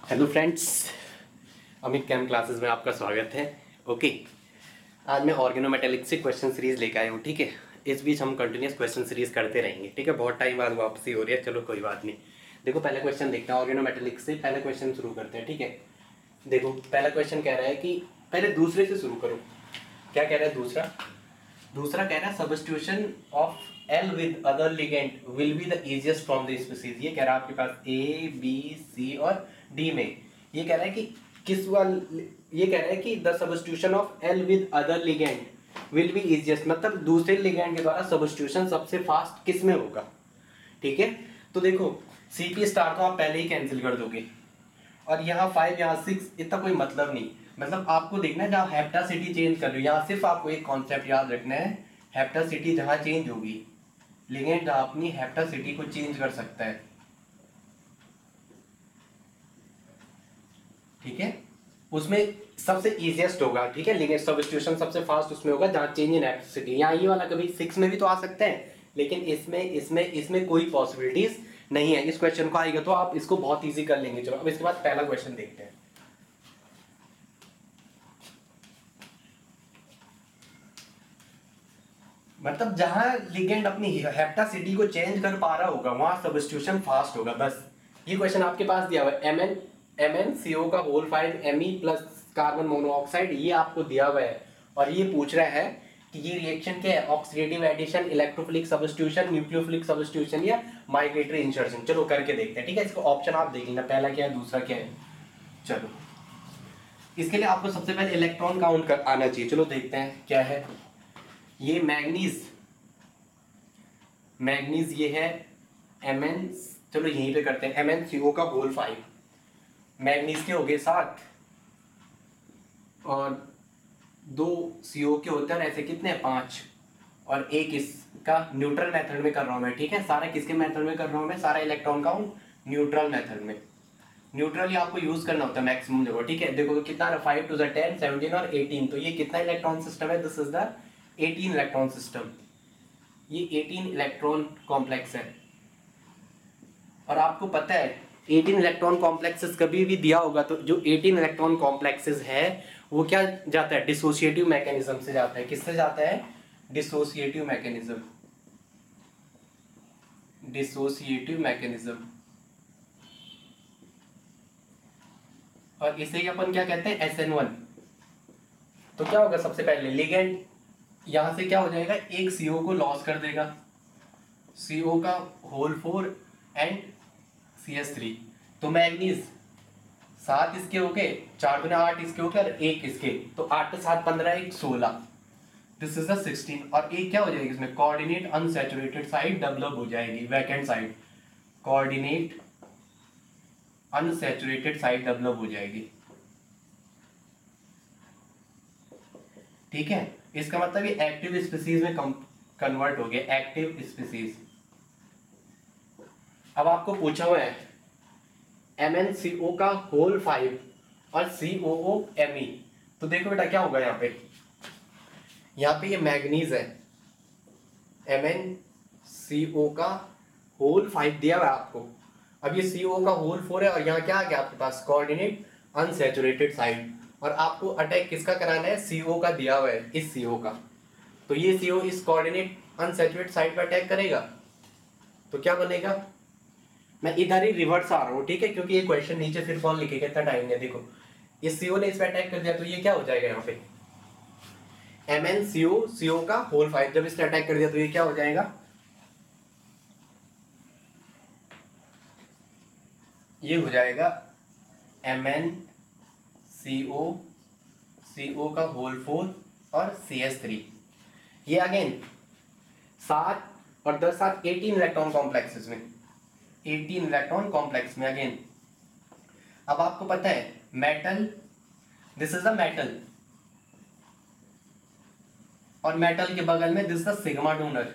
Hello friends, Amit cam classes में आपका स्वागत है। ओके, आज मैं ऑर्गेनोमेटेलिक से क्वेश्चन सीरीज लेकर आया हूँ। ठीक है, इस बीच हम कंटिन्यूस क्वेश्चन सीरीज करते रहेंगे। ठीक है, बहुत टाइम बाद वापसी हो रही है। चलो कोई बात नहीं। देखो पहला क्वेश्चन देखते हैं, ऑर्गेनोमेटेलिक से पहला क्वेश्चन शुरू करते हैं। ठीक है, देखो पहला क्वेश्चन कह रहा है कि पहले दूसरे से शुरू करो। क्या कह रहा है दूसरा? दूसरा कह रहा है substitution of L with other ligand will be the easiest from the species. ये कह रहा है आपके पास ए बी सी और डी में। ये कह रहा है कि ये कह रहा है कि the substitution of L with other ligand will be easiest, मतलब दूसरे लिगेंड के द्वारा सब्स्टिट्यूशन सबसे फास्ट किस में होगा। ठीक है, तो देखो सी पी स्टार तो आप पहले ही कैंसिल कर दोगे और यहाँ 5 यहाँ 6 इतना कोई मतलब नहीं। मतलब आपको देखना है जहाँ हेप्टासिटी चेंज कर रही हो, यहाँ सिर्फ आपको एक कॉन्सेप्ट याद रखना है, हेप्टासिटी जहाँ चेंज होगी लिगेंड जहाँ अपनी हेप्टासिटी को चेंज कर सकता है। ठीक है, उसमें सबसे इजीएस्ट होगा। ठीक है, लिगेंड सब्स्टिट्यूशन सबसे फास्ट उसमें होगा जहाँ चेंज इन हेप्टासिटी। यहाँ ये वाला कभी 6 में भी तो आ सकता है, लेकिन इसमें कोई पॉसिबिलिटीज नहीं है। इस क्वेश्चन को आएगा तो आप इसको बहुत इजी कर लेंगे। चलो अब इसके बाद पहला क्वेश्चन देखते हैं। मतलब जहां लिगेंड अपनी हेप्टासिटी को चेंज कर पा रहा होगा वहां सब्स्टिट्यूशन फास्ट होगा। बस ये क्वेश्चन आपके पास दिया हुआ है, MnCO का whole 5 Me plus carbon monoxide, ये आपको दिया हुआ है और ये पूछ रहा है कि ये रिएक्शन क्या है, oxidative addition, electrophilic substitution, nucleophilic substitution या माइग्रेटरी इंसर्शन। चलो करके देखते हैं। ठीक है, इसको ऑप्शन आप देख लेना, पहला क्या है दूसरा क्या है। चलो इसके लिए आपको सबसे पहले इलेक्ट्रॉन काउंट कर आना चाहिए। चलो देखते हैं क्या है। ये मैग्नीज ये है Mn, चलो यहीं पे करते हैं, MnCO का होल 5। मैग्नीज के हो गए 7 और 2 CO के होते हैं ऐसे कितने 5 और एक इसका न्यूट्रल मेथड में कर रहा हूं मैं। ठीक है, सारा किसके मेथड में कर रहा हूं मैं, सारा इलेक्ट्रॉन काउंट न्यूट्रल मेथड में। न्यूट्रल ही आपको यूज करना होता है मैक्सिमम जगह। ठीक है, देखो कितना 5 to the 10 17 और 18, तो ये कितना इलेक्ट्रॉन सिस्टम है, this is the 18 electron system. ये 18 इलेक्ट्रॉन कॉम्प्लेक्स है और आपको पता है 18 इलेक्ट्रॉन कॉम्प्लेक्सेस कभी भी दिया होगा तो जो 18 इलेक्ट्रॉन कॉम्प्लेक्सेस है वो क्या जाता है, डिसोसिएटिव मैकेनिज्म से जाता है। किससे जाता है, डिसोसिएटिव मैकेनिज्म। डिसोसिएटिव मैकेनिज्म, और इसे ही अपन क्या कहते हैं, SN1। तो क्या होगा, सबसे पहले लिगेंड यहां से क्या हो जाएगा, एक CO को लॉस कर देगा, CO का होल 4 एंड CS3। तो मैग्नीज 7 इसके हो गए, 4 गुना 8 इसके हो गए और 1 इसके, तो 8 पे 7 15 1 16, दिस इज द 16। और एक क्या हो जाएगी इसमें, कोऑर्डिनेट अनसैचुरेटेड साइड डेवलप हो जाएगी, vacant side, coordinate unsaturated side develop हो जाएगी। ठीक है, इसका मतलब ये एक्टिव स्पीसीज में कन्वर्ट हो गया, एक्टिव स्पीसीज। अब आपको पूछा हुआ है MnCO का होल 5 और COOMe, तो देखो बेटा क्या होगा यहाँ पे ये मैग्नीज है, MnCO का होल 5 दिया हुआ है आपको। अब ये CO का होल 4 है और यहाँ क्या आ गया आपके पास, कोऑर्डिनेट अनसैचुरेटेड साइड, और आपको अटैक किसका कराना है, CO का दिया हुआ है, इस CO का। तो ये CO इस कोऑर्डिनेट अनसैचुरेटेड साइड पर अटैक करेगा तो क्या बनेगा, मैं इधर ही रिवर्स आ रहा हूँ। ठीक है, क्योंकि ये क्वेश्चन नीचे फिर कौन लिखेगा, इतना टाइम नहीं। देखो ये CO ने इस पर अटैक कर दिया तो ये क्या हो जाएगा यहाँ पे, MnCO का होल 5 जब इसने अटैक कर दिया तो ये क्या हो जाएगा, ये हो जाएगा MnCO का होल 4 और CS3। ये अगेन 7 और 10 7 18 इलेक्ट्रॉन कॉम्प्लेक्सेस में, 18 इलेक्ट्रॉन कॉम्प्लेक्स में अगेन। अब आपको पता है metal, this is the metal, और मेटल के बगल में this is the sigma donor.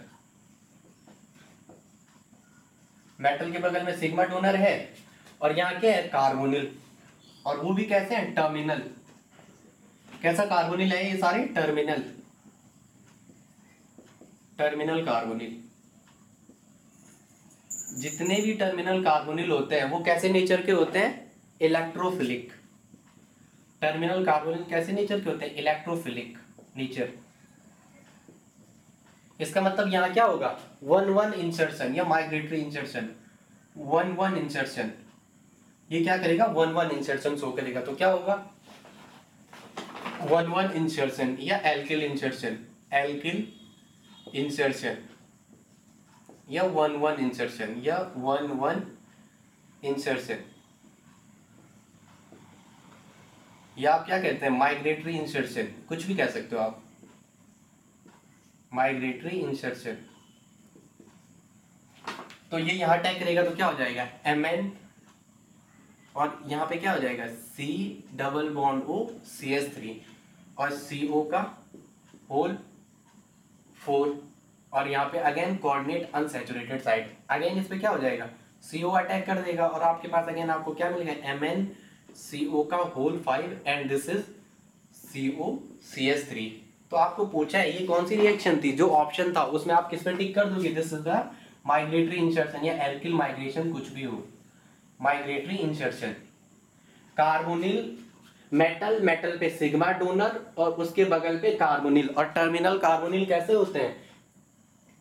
Metal के बगल में सिग्मा डोनर है और यहाँ क्या है, कार्बोनिल, और वो भी कैसे हैं, टर्मिनल। कैसा कार्बोनिल है ये सारे, टर्मिनल, टर्मिनल कार्बोनिल। जितने भी टर्मिनल कार्बोनिल होते हैं वो कैसे नेचर के होते हैं, इलेक्ट्रोफिलिक। टर्मिनल कार्बोनिल कैसे नेचर के होते हैं? Electrophilic nature. इसका मतलब यहाँ क्या होगा? 1-1 इंसर्शन या माइग्रेटरी इंसर्शन। 1-1 इंसर्शन, ये क्या करेगा? 1-1 इंसर्शन शो करेगा। तो क्या होगा? 1-1 इंसर्शन या एल्किल इंसर्शन, एल्किल इंसर्शन या 1-1 इंसर्शन या 1-1 इंसर्शन, या आप क्या कहते हैं? माइग्रेटरी इंसर्शन, कुछ भी कह सकते हो आप, माइग्रेटरी इंसर्शन। तो ये यहाँ अटैक करेगा तो क्या हो जाएगा? Mn, और यहाँ पे क्या हो जाएगा? C double bond O CH3 और CO का होल 4, और यहाँ पे again coordinate unsaturated side, again इस पे क्या हो जाएगा? CO अटैक कर देगा और आपके पास अगेन आपको क्या मिलेगा? Mn CO का whole 5 and this is CO CH3। तो आपको पूछा है ये कौन सी रिएक्शन थी? जो ऑप्शन था उसमें आप किस पे टिक कर दोगे? This is the migratory insertion या एल्किल माइग्रेशन, कुछ भी हो, migratory insertion. Carbonyl metal, metal पे सिग्मा डोनर और उसके बगल पे कार्बोनिल, और टर्मिनल कार्बोनिल कैसे होते हैं?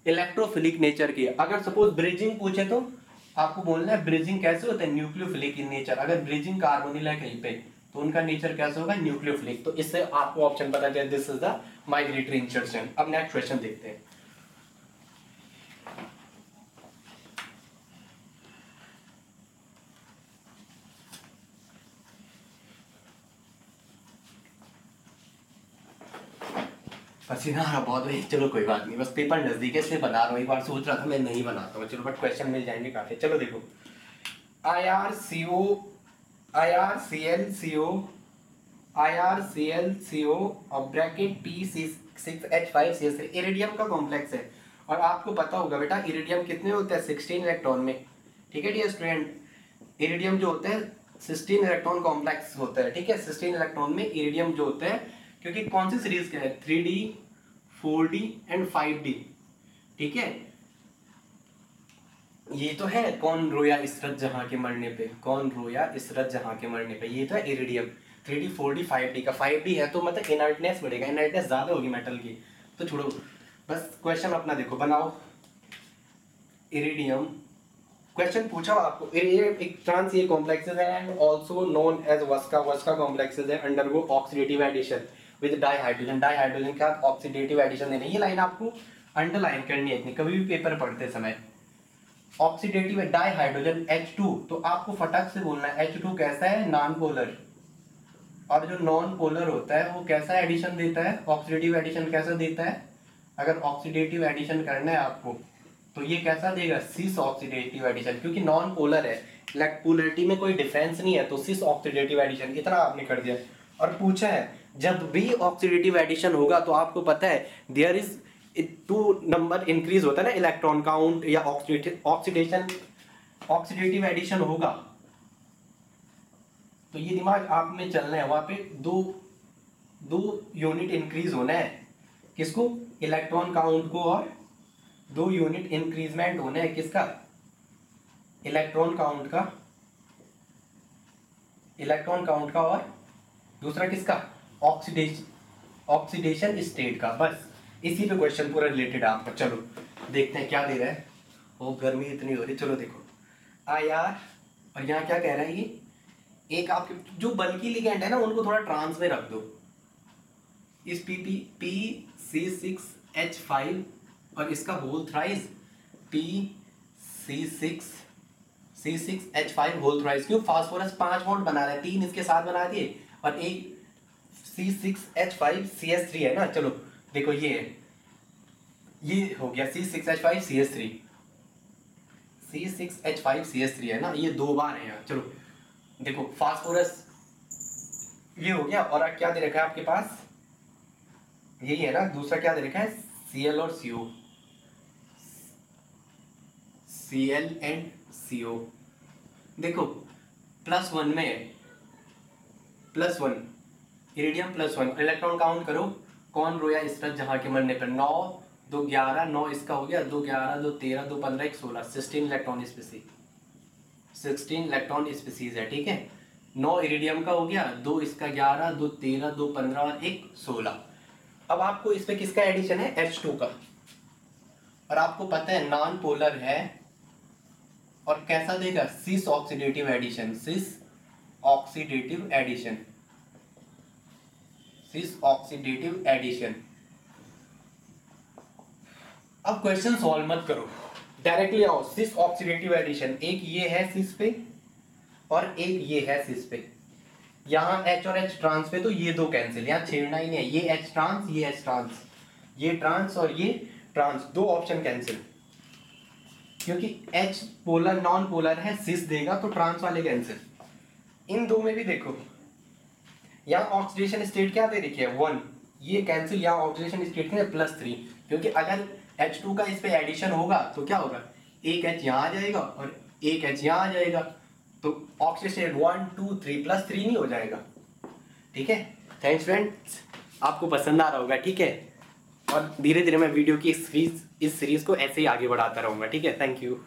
इलेक्ट्रोफिलिक नेचर के। अगर सपोज ब्रिजिंग पूछे तो आपको बोलना है ब्रिजिंग कैसे होते हैं? Nucleophilic in nature. अगर ब्रिजिंग कार्बोनिल है कहीं पे तो उनका नेचर कैसे होगा? न्यूक्लियोफिलिक। तो इससे आपको ऑप्शन पता चले, this is the migratory insertion. अब नेक्स्ट क्वेश्चन देखते हैं। पसीना आ रहा बहुत है, चलो कोई बात नहीं, बस पेपर नजदीक है इसलिए बना रहा हूँ। एक बार सोच रहा था मैं नहीं बनाता हूँ, चलो बट क्वेश्चन मिल जाएंगे काफी। चलो देखो, IrCO, IrClCO, IrClCO और ब्रैकेट P6H5CH3 इरिडियम का कॉम्प्लेक्स है। और आपको पता होगा बेटा इरिडियम कितने होते हैं? 16 इलेक्ट्रॉन में। ठीक है डियर स्टूडेंट, इरिडियम जो होते हैं 16 इलेक्ट्रॉन कॉम्प्लेक्स होता है। ठीक है, 16 इलेक्ट्रॉन में इरिडियम जो होते हैं, क्योंकि कौन सी सीरीज का है? 3D 4D and 5D। ठीक है, ये तो है कौन रोया इशरत जहां के मरने पे, कौन रोया इशरत जहां के मरने पे, ये तो है इरिडियम। 3D 4D 5D का 5D है तो मतलब इनर्टनेस बढ़ेगा, इनर्टनेस ज्यादा होगी मेटल की। तो छोड़ो, बस क्वेश्चन अपना देखो, बनाओ इरिडियम। क्वेश्चन पूछा आपको, इरिडियम एक ट्रांस ये कॉम्प्लेक्सेस है and also known as Vaska, Vaska complexes है undergo oxidative addition with dihydrogen, dihydrogen के साथ ऑक्सीडेटिव एडिशन देना। ये लाइन आपको अंडरलाइन करनी है इतनी, कभी भी पेपर पढ़ते समय। ऑक्सीडेटिव डाइहाइड्रोजन H2, तो आपको फटक से बोलना है H2 कैसा है? Non polar. और जो नॉन पोलर होता है वो कैसा एडिशन देता है? ऑक्सीडेटिव एडिशन कैसा देता है? अगर ऑक्सीडेटिव एडिशन करना है आपको तो ये कैसा देगा? सिस ऑक्सीडेटिव एडिशन, क्योंकि नॉन पोलर है, पोलरिटी में कोई डिफरेंस नहीं है, तो सिस ऑक्सीडेटिव एडिशन। इतना आपने कर दिया। और पूछा है जब भी ऑक्सीडेटिव एडिशन होगा तो आपको पता है देयर इज 2 नंबर इंक्रीज होता है ना, इलेक्ट्रॉन काउंट या ऑक्सीडेशन, ऑक्सीडेटिव एडिशन होगा तो ये दिमाग आप में चलना है, वहां पे दो यूनिट इंक्रीज होना है। किसको? इलेक्ट्रॉन काउंट को, और 2 यूनिट इंक्रीजमेंट होना है किसका? इलेक्ट्रॉन काउंट का, इलेक्ट्रॉन काउंट का, और दूसरा किसका? ऑक्सीडेशन स्टेट का। बस इसी पे क्वेश्चन पूरा रिलेटेड है आपका। चलो देखते हैं क्या दे रहा है। ओ गर्मी इतनी हो रही, चलो देखो IR, और यहाँ क्या कह रहा है ये? एक आपके जो बल्कि लिगेंड है ना उनको थोड़ा ट्रांस में रख दो। इस PC6H5 और इसका whole thrice PC6H5 whole thrice. क्यों? फास्फोरस 5 बॉन्ड बना रहे हैं, 3 इसके साथ बना दिए और एक C6H5CH3 है ना। चलो देखो ये है, ये हो गया C6H5CH3, C6H5CH3 है ना, ये 2 बार है यहाँ। चलो देखो फास्फोरस ये हो गया, और क्या दे रखा है आपके पास? यही है ना। दूसरा क्या दे रखा है? Cl और CO, Cl एंड CO। देखो +1 में है, +1 इरिडियम +1। इलेक्ट्रॉन काउंट करो, कौन रोया इशरत जहां के मरने पर? 9 2 11, 9 इसका हो गया, 2 11 2 13 2 15 1 16, 16 इलेक्ट्रॉन स्पीसीज, 16 इलेक्ट्रॉन स्पीसीज है। ठीक है, 9 इरिडियम का हो गया, 2 इसका 11, 2 13, 2 15 और 1 16। अब आपको इस पे किसका एडिशन है, H2 का, और आपको पता है नॉन पोलर है और कैसा देगा, सिस ऑक्सीडेटिव एडिशन, सिस ऑक्सीडेटिव एडिशन, सिस ऑक्सीडेटिव एडिशन। अब क्वेश्चन सॉल्व मत करो, डायरेक्टली आओ, सिस ऑक्सीडेटिव एडिशन, एक ये है सिस पे और एक ये है सिस पे, यहाँ H और H ट्रांस पे तो ये दो कैंसिल, यहाँ छेड़ना ही नहीं है, ये H ट्रांस, ये H ट्रांस, ये ट्रांस और ये ट्रांस, दो ऑप्शन कैंसिल, क्योंकि H पोलर नॉन पोलर है, सिस देगा तो ट्रांस वाले कैंसिल। इन दो में भी देखो, यहाँ ऑक्सीडेशन स्टेट क्या दे रखी है 1, ये कैंसिल, यहाँ ऑक्सीडेशन स्टेट है +3, क्योंकि अगर H2 का इस पे एडिशन होगा तो क्या होगा, एक H यहाँ आ जाएगा और एक H यहाँ आ जाएगा, तो ऑक्सीडेशन 1 2 3 +3 नहीं हो जाएगा। ठीक है, थैंक्स फ्रेंड्स, आपको पसंद आ रहा होगा। ठीक है, और धीरे धीरे मैं वीडियो की इस सीरीज को ऐसे ही आगे बढ़ाता रहूँगा। ठीक है, थैंक यू।